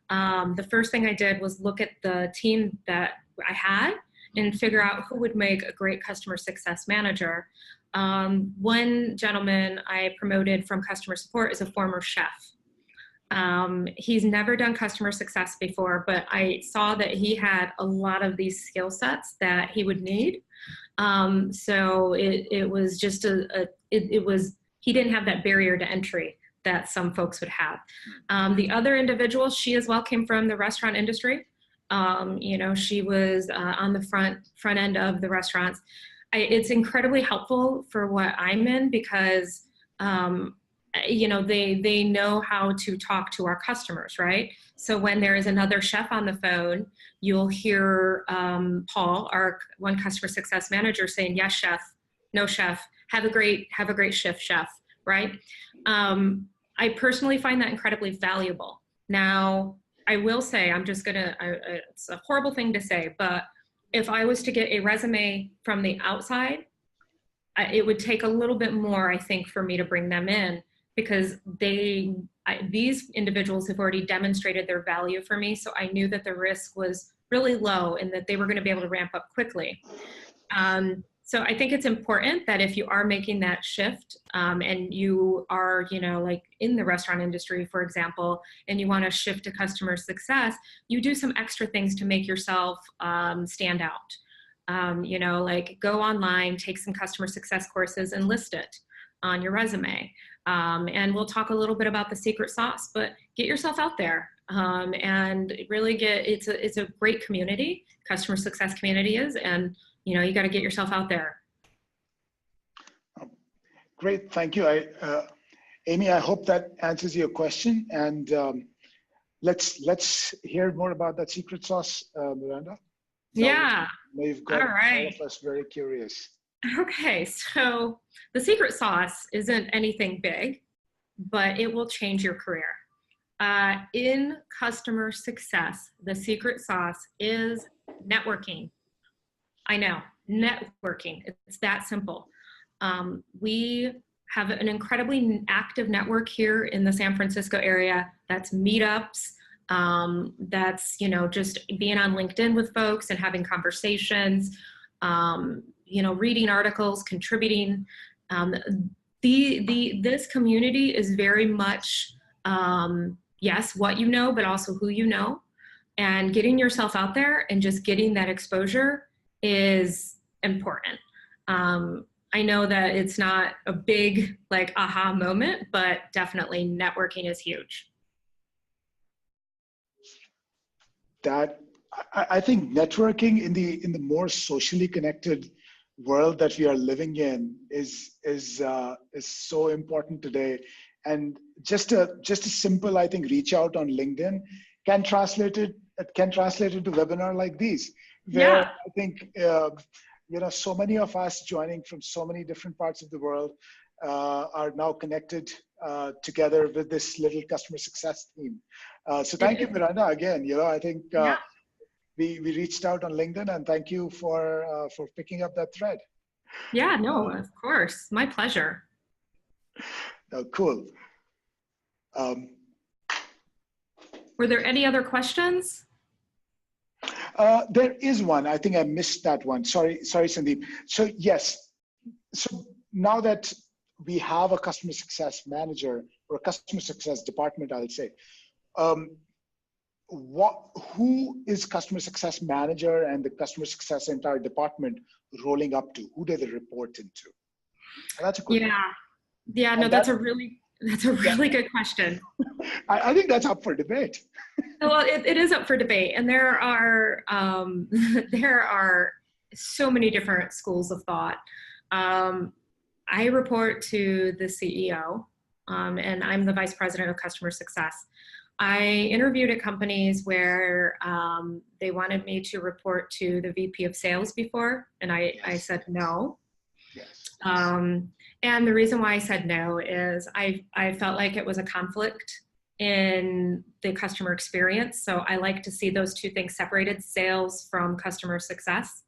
the first thing I did was look at the team that I had and figure out who would make a great customer success manager. One gentleman I promoted from customer support is a former chef. He's never done customer success before, but I saw that he had a lot of these skill sets that he would need. So it was just he didn't have that barrier to entry that some folks would have. The other individual, she as well came from the restaurant industry. She was on the front end of the restaurants. It's incredibly helpful for what I'm in because, they know how to talk to our customers, right? So when there is another chef on the phone, you'll hear Paul, our one customer success manager, saying, "Yes, chef. No, chef. Have a great shift, chef." Right? I personally find that incredibly valuable. Now, I will say, it's a horrible thing to say, but if I was to get a resume from the outside, it would take a little bit more, I think, for me to bring them in, because these individuals have already demonstrated their value for me. So I knew that the risk was really low and that they were going to be able to ramp up quickly. So I think it's important that if you are making that shift and you are, in the restaurant industry, for example, and you want to shift to customer success, you do some extra things to make yourself stand out. Like go online, take some customer success courses and list it on your resume. And we'll talk a little bit about the secret sauce, but get yourself out there. and really it's a great community. Customer success community is, and you got to get yourself out there. Great, thank you. Amy, I hope that answers your question, and let's hear more about that secret sauce, Miranda. Yeah. You've got all right. all of us very curious. Okay, so the secret sauce isn't anything big, but it will change your career. In customer success, the secret sauce is networking. I know, networking. It's that simple. We have an incredibly active network here in the San Francisco area. That's meetups. That's, just being on LinkedIn with folks and having conversations, reading articles, contributing. This community is very much, yes, what you know, but also who you know. And getting yourself out there and just getting that exposure is important. I know that it's not a big aha moment, but definitely networking is huge. I think networking in the more socially connected world that we are living in is so important today. And just a simple, I think, reach out on LinkedIn can translate into webinar like these, where Yeah. I think so many of us joining from so many different parts of the world are now connected together with this little customer success team. So thank you, Miranda. Again, I think we reached out on LinkedIn, and thank you for picking up that thread. Yeah, no, of course, my pleasure. Cool. Were there any other questions? There is one. I think I missed that one. Sorry, Sandeep. So yes. So now that we have a customer success manager or a customer success department, I'll say, who is customer success manager and the customer success entire department rolling up to? Who do they report into? And that's a good one. Yeah. No, that's a really good question. I think that's up for debate. Well, it is up for debate, and there are so many different schools of thought. I report to the CEO, and I'm the vice president of customer success. I interviewed at companies where they wanted me to report to the VP of sales before, and I said no. Yes. And the reason why I said no is I felt like it was a conflict in the customer experience. So I like to see those two things separated, sales from customer success,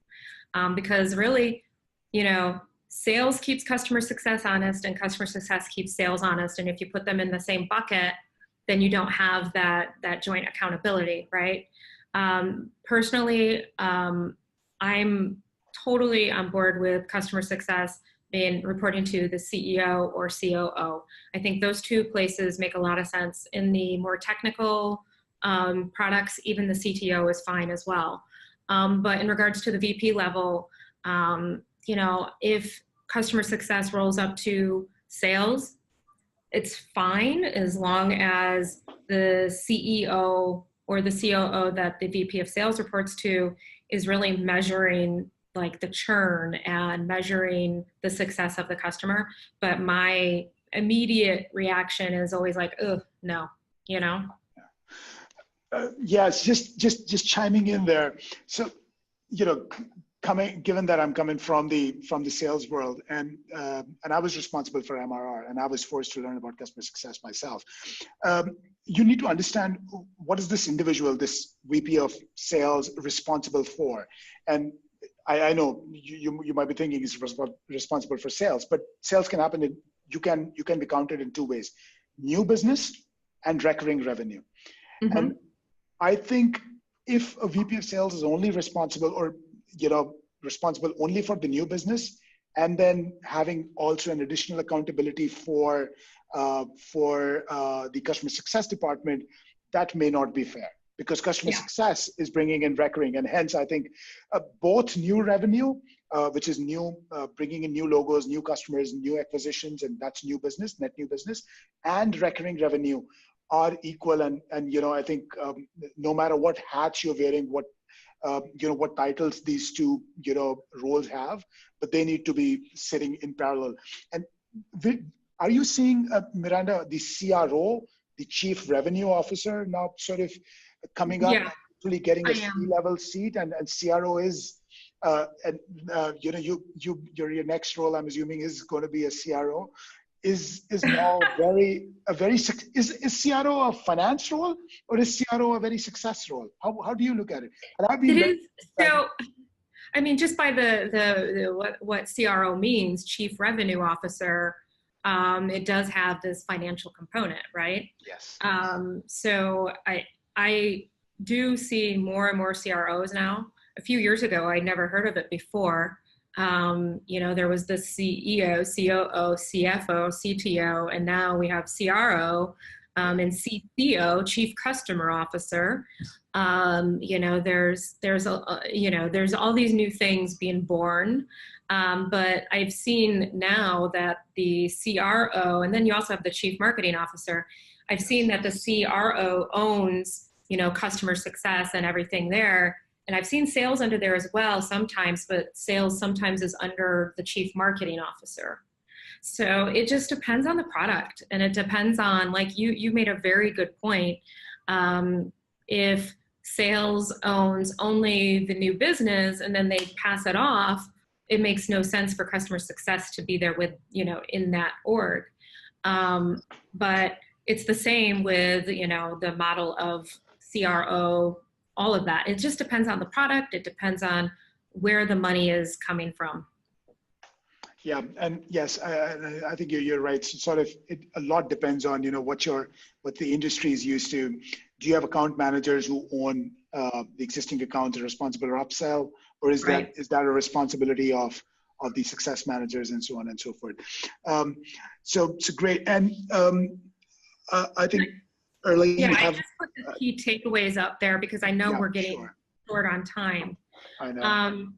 because really, sales keeps customer success honest and customer success keeps sales honest. And if you put them in the same bucket, then you don't have that joint accountability, right? Personally, I'm totally on board with customer success being reporting to the CEO or COO. I think those two places make a lot of sense. In the more technical products, even the CTO is fine as well. But in regards to the VP level, if customer success rolls up to sales, it's fine as long as the CEO or the COO that the VP of sales reports to is really measuring the churn and measuring the success of the customer. But my immediate reaction is always no, Yes, just chiming in there. So, given that I'm coming from the sales world, and I was responsible for MRR, and I was forced to learn about customer success myself. You need to understand, what is this individual, this VP of sales, responsible for? And I know you might be thinking he's responsible for sales, but sales can happen you can be counted in two ways: new business and recurring revenue. Mm-hmm. And I think if a VP of sales is only responsible responsible only for the new business, and then having also an additional accountability for the customer success department, that may not be fair, because customer success is bringing in recurring. And hence, I think both new revenue, which is new, bringing in new logos, new customers, new acquisitions, and that's new business, net new business, and recurring revenue are equal, and I think no matter what hats you're wearing, what what titles these two roles have, but they need to be sitting in parallel. And are you seeing, Miranda, the CRO, the Chief Revenue Officer, now sort of coming up, Yeah, really getting a I am. C-level seat, and CRO is, your next role, I'm assuming, is going to be a CRO, is now is CRO a finance role, or is CRO a very success role? How do you look at it? And I've been It is. So, I mean, just by what CRO means, Chief Revenue Officer, it does have this financial component, right? Yes. So I do see more and more CROs now. A few years ago, I'd never heard of it before. There was the CEO, COO, CFO, CTO, and now we have CRO and CCO, Chief Customer Officer. There's all these new things being born. But I've seen now that the CRO, and then you also have the Chief Marketing Officer. I've seen that the CRO owns, customer success and everything there. And I've seen sales under there as well sometimes, but sales sometimes is under the Chief Marketing Officer. So it just depends on the product, and it depends on, like you made a very good point. If sales owns only the new business and then they pass it off, it makes no sense for customer success to be there with, in that org. But it's the same with, the model of CRO, all of that. It just depends on the product. It depends on where the money is coming from. Yeah, and yes, I think you're right. So sort of, a lot depends on what the industry is used to. Do you have account managers who own the existing accounts and are responsible for upsell, or is Right. that a responsibility of the success managers and so on and so forth? So great, and I think early. Yeah, I just put the key takeaways up there because I know we're getting short on time. I know.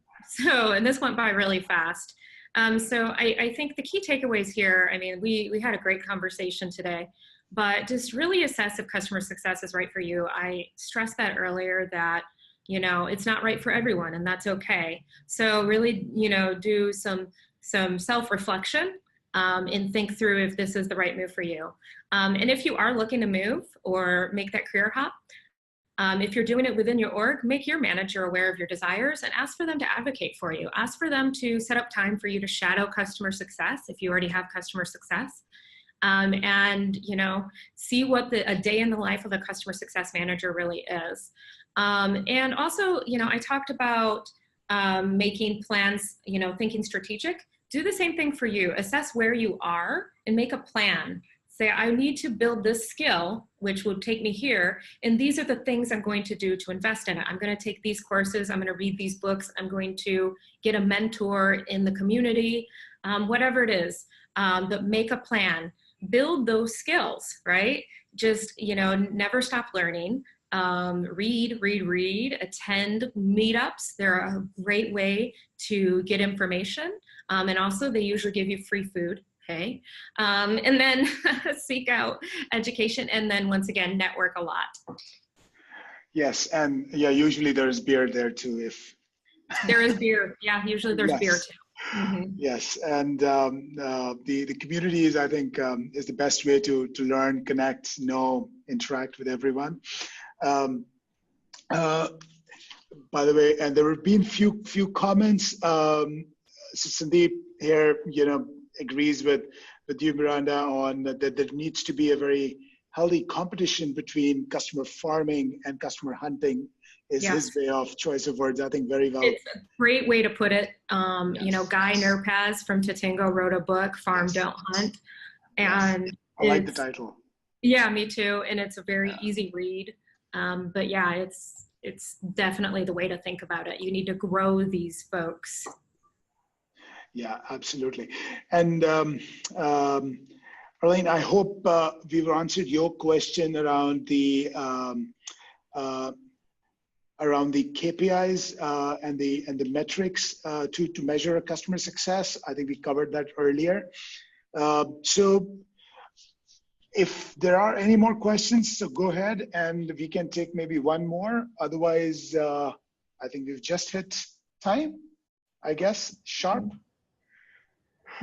And this went by really fast. So I think the key takeaways here, I mean, we had a great conversation today, but just really assess if customer success is right for you. I stressed that earlier that, it's not right for everyone, and that's okay. So really, do some self-reflection and think through if this is the right move for you. And if you are looking to move or make that career hop, if you're doing it within your org, make your manager aware of your desires and ask for them to advocate for you. Ask for them to set up time for you to shadow customer success if you already have customer success. And, see what a day in the life of a customer success manager really is. And also, I talked about making plans, thinking strategic. Do the same thing for you. Assess where you are and make a plan. Say, I need to build this skill, which will take me here, and these are the things I'm going to do to invest in it. I'm going to take these courses, I'm going to read these books, I'm going to get a mentor in the community, whatever it is, but make a plan. Build those skills, right? Just, never stop learning. Read, attend meetups. They're a great way to get information. And also they usually give you free food. Okay. And then seek out education. And then once again, network a lot. Yes. And yeah, usually there's beer there too. If there is beer. Yeah. Usually there's beer too. Mm-hmm. Yes. And the community is, I think, is the best way to learn, connect, know, interact with everyone. By the way, and there have been few comments. So Sandeep here, agrees with you, Miranda, on that there needs to be a very healthy competition between customer farming and customer hunting. Is his way of choice of words, I think, very well. It's a great way to put it. Guy Nerpaz from Tatingo wrote a book, Farm Don't Hunt. And I like the title. Yeah, me too. And it's a very easy read. But yeah, it's definitely the way to think about it. You need to grow these folks. Yeah, absolutely. And Arlene, I hope we've answered your question around the KPIs and the metrics to measure a customer success. I think we covered that earlier. So If there are any more questions, so go ahead and we can take maybe one more. Otherwise, I think we've just hit time, I guess, sharp.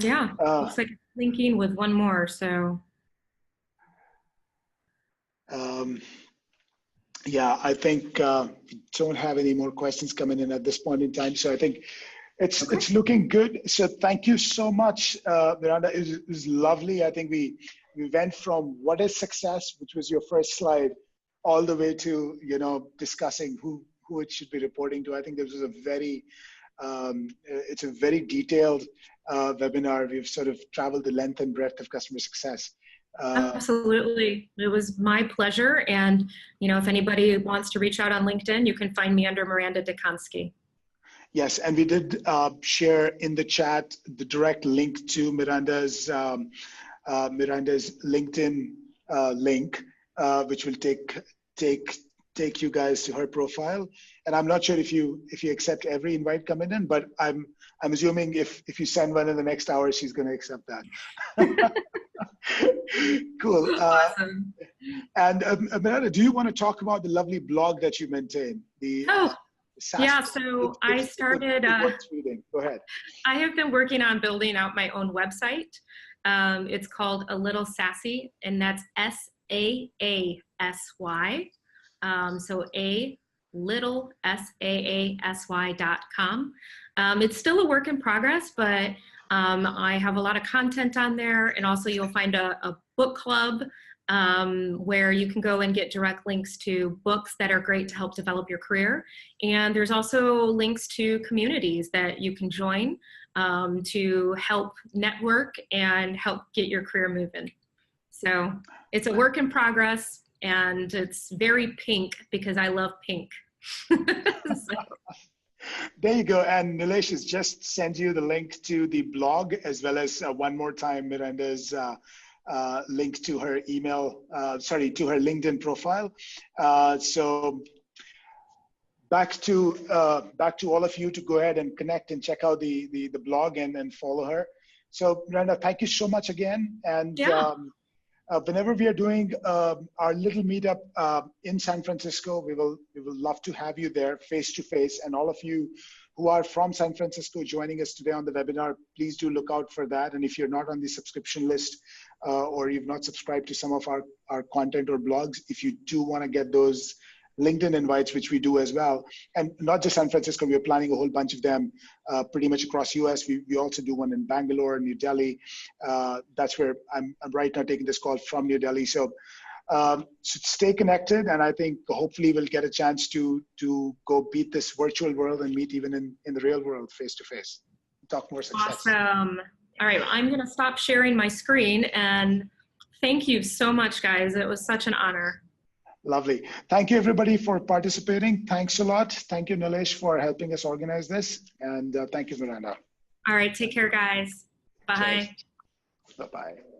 Yeah, looks like it's linking with one more, so. Yeah, I think we don't have any more questions coming in at this point in time. So I think it's looking good. So thank you so much, Miranda. It was lovely. I think we went from what is success, which was your first slide, all the way to discussing who it should be reporting to. I think this was a very it's a very detailed webinar. We've sort of traveled the length and breadth of customer success. Absolutely. It was my pleasure. And, if anybody wants to reach out on LinkedIn, you can find me under Maranda Dziekonski. Yes, and we did share in the chat the direct link to Miranda's LinkedIn link, which will take you guys to her profile. And I'm not sure if you accept every invite coming in, but I'm assuming if you send one in the next hour, she's going to accept that. Cool. Awesome. And Miranda, do you want to talk about the lovely blog that you maintain? Yeah, so I started. Go ahead. I have been working on building out my own website. It's called A Little Sassy, and that's SAASY. So A little SAASY.com. It's still a work in progress, but I have a lot of content on there, and also you'll find a book club where you can go and get direct links to books that are great to help develop your career. And there's also links to communities that you can join to help network and help get your career moving. So it's a work in progress, and it's very pink because I love pink. There you go. And Nilesh has just sent you the link to the blog, as well as one more time Miranda's link to her email, to her LinkedIn profile. So back to all of you to go ahead and connect and check out the blog and follow her. So Miranda, thank you so much again. And whenever we are doing our little meetup in San Francisco, we will love to have you there face to face. And all of you who are from San Francisco joining us today on the webinar, please do look out for that. And if you're not on the subscription list or you've not subscribed to some of our content or blogs, if you do want to get those LinkedIn invites, which we do as well, and not just San Francisco, we're planning a whole bunch of them pretty much across US. We also do one in Bangalore, New Delhi. That's where I'm right now taking this call from New Delhi. So stay connected, and I think hopefully we'll get a chance to go beat this virtual world and meet even in the real world face to face. Talk more success. Awesome. All right, I'm going to stop sharing my screen, and thank you so much, guys. It was such an honor. Lovely. Thank you, everybody, for participating. Thanks a lot. Thank you, Nilesh, for helping us organize this. And thank you, Miranda. All right. Take care, guys. Bye. Bye-bye.